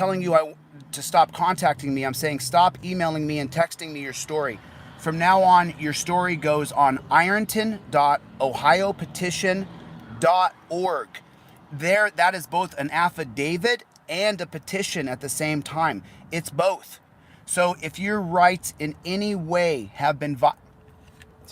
telling you to stop contacting me. I'm saying stop emailing me and texting me your story. From now on, your story goes on ironton.ohiopetition.org. There, that is both an affidavit and a petition at the same time. It's both. So if your rights in any way have been sorry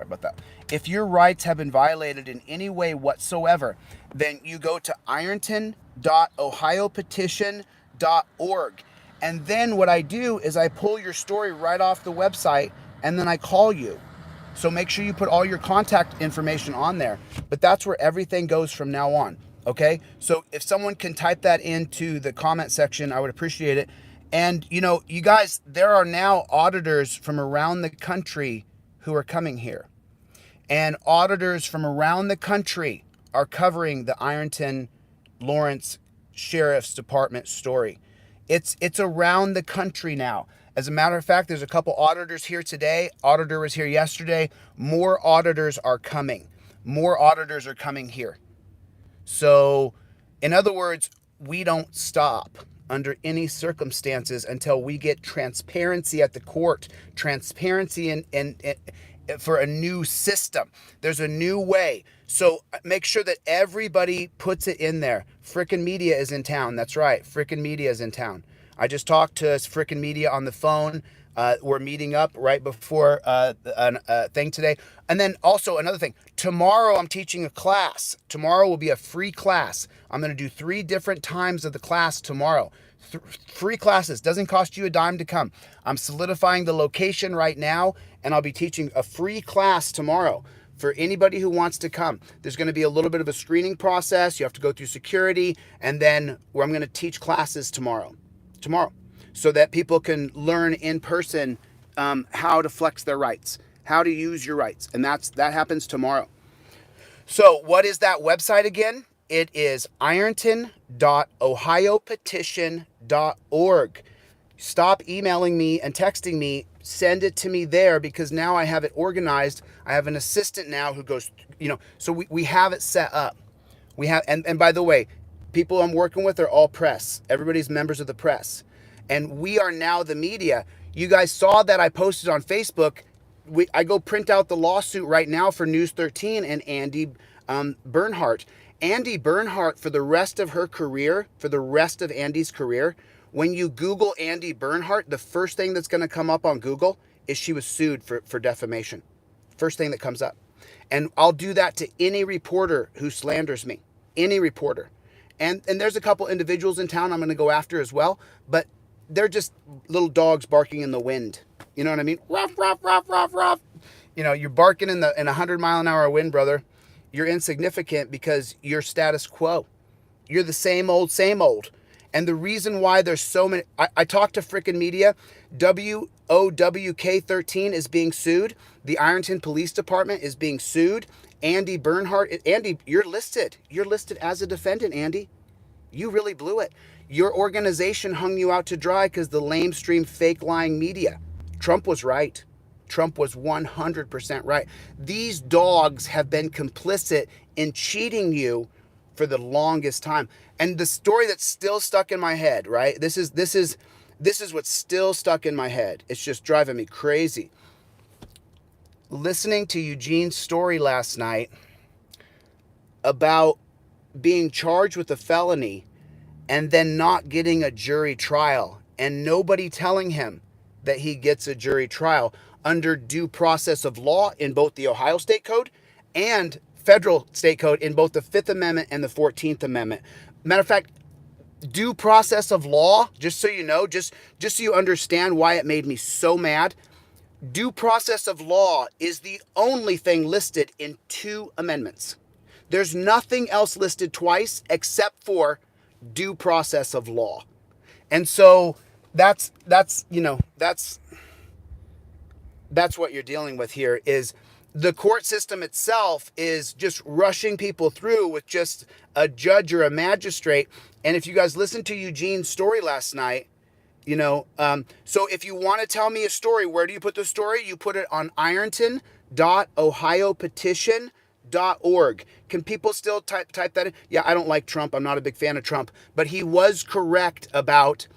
about that. If your rights have been violated in any way whatsoever, then you go to ironton.ohiopetition.org. And then what I do is I pull your story right off the website and then I call you. So make sure you put all your contact information on there. But that's where everything goes from now on. Okay? So if someone can type that into the comment section, I would appreciate it. And you guys, there are now auditors from around the country who are coming here. And auditors from around the country are covering the Ironton Lawrence Sheriff's Department story. It's around the country now. As a matter of fact, there's a couple auditors here today. Auditor was here yesterday. More auditors are coming. More auditors are coming here. So, in other words, we don't stop under any circumstances until we get transparency at the court, transparency in for a new system. There's a new way. So make sure that everybody puts it in there. Frickin' media is in town. That's right. Frickin' media is in town. I just talked to Frickin' media on the phone. We're meeting up right before a thing today. And then also another thing. Tomorrow I'm teaching a class. Tomorrow will be a free class. I'm going to do 3 different times of the class tomorrow. Free classes. Doesn't cost you a dime to come. I'm solidifying the location right now, and I'll be teaching a free class tomorrow for anybody who wants to come. There's going to be a little bit of a screening process. You have to go through security, and then where I'm going to teach classes tomorrow, so that people can learn in person how to flex their rights, how to use your rights, and that happens tomorrow. So what is that website again? It is ironton.ohiopetition.org. Stop emailing me and texting me. Send it to me there, because now I have it organized. I have an assistant now who goes, so we have it set up. We have, and by the way, people I'm working with are all press. Everybody's members of the press. And we are now the media. You guys saw that I posted on Facebook. I go print out the lawsuit right now for News 13 and Andy Bernhardt. Andy Bernhardt, for the rest of her career, for the rest of Andy's career, when you Google Andy Bernhardt, the first thing that's going to come up on Google is she was sued for defamation. First thing that comes up. And I'll do that to any reporter who slanders me. Any reporter. And there's a couple individuals in town I'm going to go after as well, but they're just little dogs barking in the wind. You know what I mean? Ruff, ruff, ruff, ruff, ruff. You're barking in a 100-mile-an-hour wind, brother. You're insignificant because you're status quo. You're the same old, same old. And the reason why there's so many, I talked to frickin' media. WOWK13 is being sued. The Ironton Police Department is being sued. Andy Bernhardt, Andy, you're listed. You're listed as a defendant, Andy. You really blew it. Your organization hung you out to dry because the lamestream fake lying media. Trump was right. Trump was 100% right. These dogs have been complicit in cheating you for the longest time. And the story that's still stuck in my head, right? This is what's still stuck in my head. It's just driving me crazy. Listening to Eugene's story last night about being charged with a felony and then not getting a jury trial, and nobody telling him that he gets a jury trial under due process of law in both the Ohio State Code and federal state code in both the 5th Amendment and the 14th Amendment. Matter of fact, due process of law, just so you know, just so you understand why it made me so mad, due process of law is the only thing listed in 2 amendments. There's nothing else listed twice except for due process of law. And so that's what you're dealing with here. Is the court system itself is just rushing people through with just a judge or a magistrate. And if you guys listened to Eugene's story last night, so if you want to tell me a story, where do you put the story? You put it on ironton.ohiopetition.org. Can people still type that in? Yeah, I don't like Trump. I'm not a big fan of Trump, but he was correct about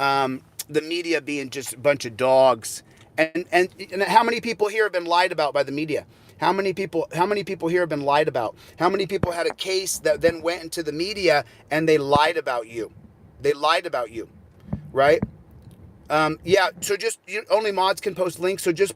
the media being just a bunch of dogs. And how many people here have been lied about by the media? How many people here have been lied about? How many people had a case that then went into the media and they lied about you? They lied about you, right? Yeah, so only mods can post links, so just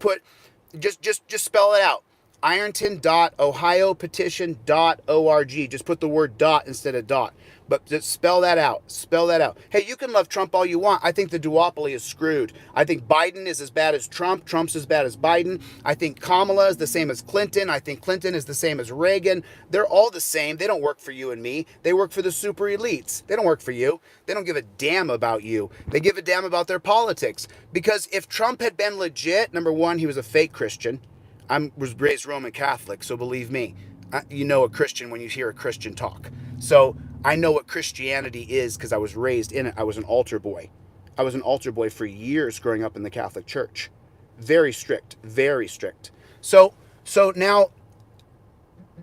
spell it out. Ironton.ohiopetition.org. Just put the word dot instead of dot. But just spell that out. Spell that out. Hey, you can love Trump all you want. I think the duopoly is screwed. I think Biden is as bad as Trump. Trump's as bad as Biden. I think Kamala is the same as Clinton. I think Clinton is the same as Reagan. They're all the same. They don't work for you and me. They work for the super elites. They don't work for you. They don't give a damn about you. They give a damn about their politics. Because if Trump had been legit, number one, he was a fake Christian. I was raised Roman Catholic, so believe me, you know a Christian when you hear a Christian talk. So I know what Christianity is because I was raised in it. I was an altar boy. I was an altar boy for years growing up in the Catholic Church. Very strict, very strict. So now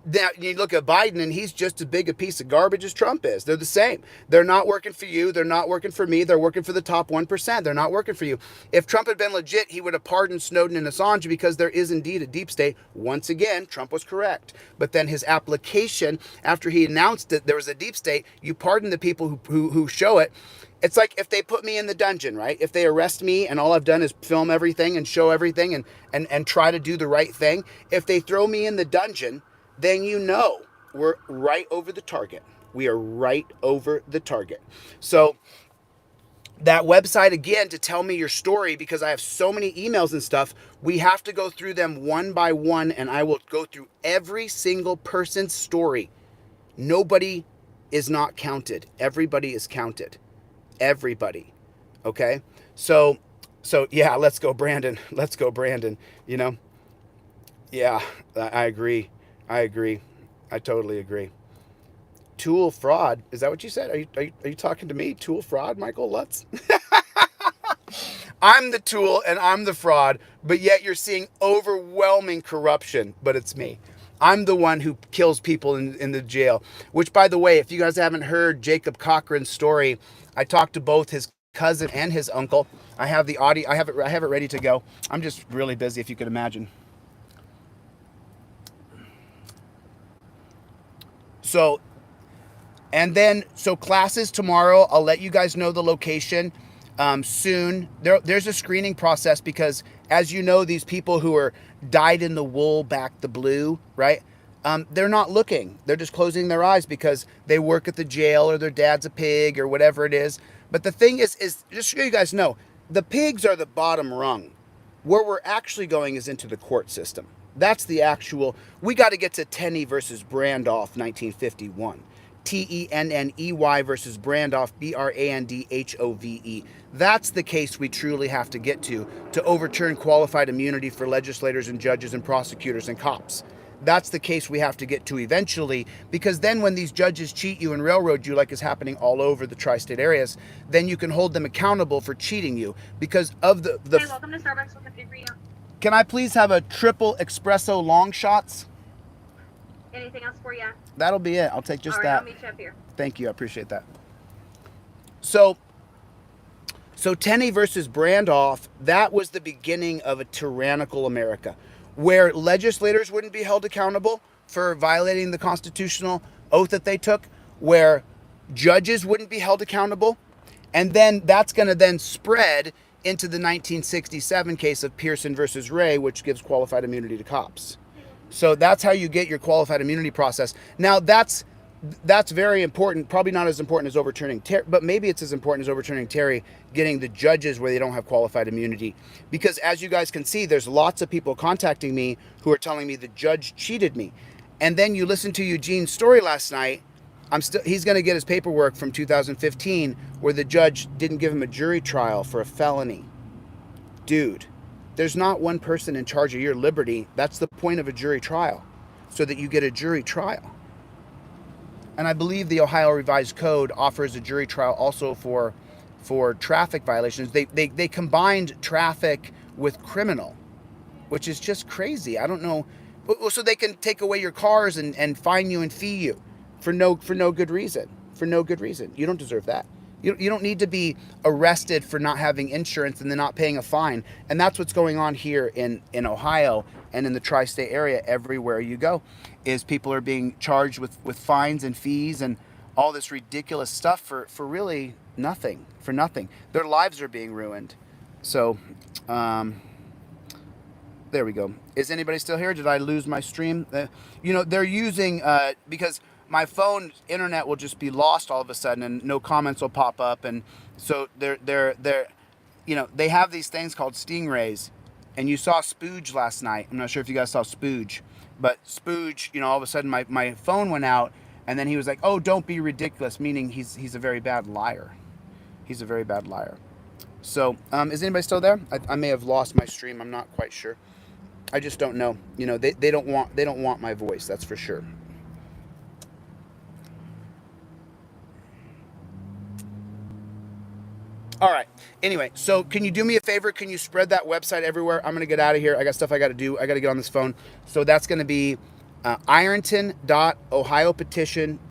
that you look at Biden and he's just as big a piece of garbage as Trump is. They're the same. They're not working for you. They're not working for me. They're working for the top 1%. They're not working for you. If Trump had been legit, he would have pardoned Snowden and Assange because there is indeed a deep state. Once again, Trump was correct. But then his application, after he announced that there was a deep state, you pardon the people who show it. It's like if they put me in the dungeon, right? If they arrest me and all I've done is film everything and show everything and try to do the right thing. If they throw me in the dungeon, then you know we're right over the target. We are right over the target. So that website, again, to tell me your story, because I have so many emails and stuff, we have to go through them one by one, and I will go through every single person's story. Nobody is not counted. Everybody is counted. Everybody. Okay? So yeah, let's go, Brandon. Let's go, Brandon. You know? Yeah, I agree. I totally agree. Tool fraud. Is that what you said? Are you talking to me? Tool fraud, Michael Lutz? I'm the tool and I'm the fraud, but yet you're seeing overwhelming corruption, but it's me. I'm the one who kills people in the jail. Which, by the way, if you guys haven't heard Jacob Cochran's story, I talked to both his cousin and his uncle. I have the audio. I have it ready to go. I'm just really busy, if you could imagine. So classes tomorrow, I'll let you guys know the location soon. There's a screening process because, as you know, these people who are dyed in the wool back the blue, right? They're not looking. They're just closing their eyes because they work at the jail or their dad's a pig or whatever it is. But the thing is just so you guys know, the pigs are the bottom rung. Where we're actually going is into the court system. That's the actual, we got to get to Tenney versus Brandoff, 1951. Tenney versus Brandoff, Brandhove. That's the case we truly have to get to overturn qualified immunity for legislators and judges and prosecutors and cops. That's the case we have to get to eventually, because then when these judges cheat you and railroad you, like is happening all over the tri-state areas, then you can hold them accountable for cheating you because of the Hey, welcome to Starbucks. What's for you? Can I please have a triple espresso long shots? Anything else for you? That'll be it. I'll take just all right, that. I'll meet you up here. Thank you. I appreciate that. So Tenney versus Brandoff, that was the beginning of a tyrannical America where legislators wouldn't be held accountable for violating the constitutional oath that they took, where judges wouldn't be held accountable. And then that's going to then spread into the 1967 case of Pearson versus Ray, which gives qualified immunity to cops. So that's how you get your qualified immunity process. Now that's very important, probably not as important as overturning Terry, but maybe it's as important as overturning Terry, getting the judges where they don't have qualified immunity. Because as you guys can see, there's lots of people contacting me who are telling me the judge cheated me. And then you listen to Eugene's story last night, he's going to get his paperwork from 2015 where the judge didn't give him a jury trial for a felony. Dude, there's not one person in charge of your liberty. That's the point of a jury trial, so that you get a jury trial. And I believe the Ohio Revised Code offers a jury trial also for traffic violations. They combined traffic with criminal, which is just crazy. I don't know. So they can take away your cars and fine you and fee you for no good reason. For no good reason. You don't deserve that. You don't need to be arrested for not having insurance and then not paying a fine. And that's what's going on here in Ohio and in the tri-state area. Everywhere you go is people are being charged with fines and fees and all this ridiculous stuff for really nothing, for nothing. Their lives are being ruined. So there we go. Is anybody still here? Did I lose my stream? They're using, because my phone's internet will just be lost all of a sudden and no comments will pop up. And so they have these things called stingrays. And you saw Spooge last night. I'm not sure if you guys saw Spooge, but Spooge, all of a sudden my phone went out and then he was like, oh, don't be ridiculous, meaning he's a very bad liar. He's a very bad liar. So is anybody still there? I may have lost my stream. I'm not quite sure. I just don't know. They don't want my voice. That's for sure. All right. Anyway, so can you do me a favor? Can you spread that website everywhere? I'm going to get out of here. I got stuff I got to do. I got to get on this phone. So that's going to be ironton.ohiopetition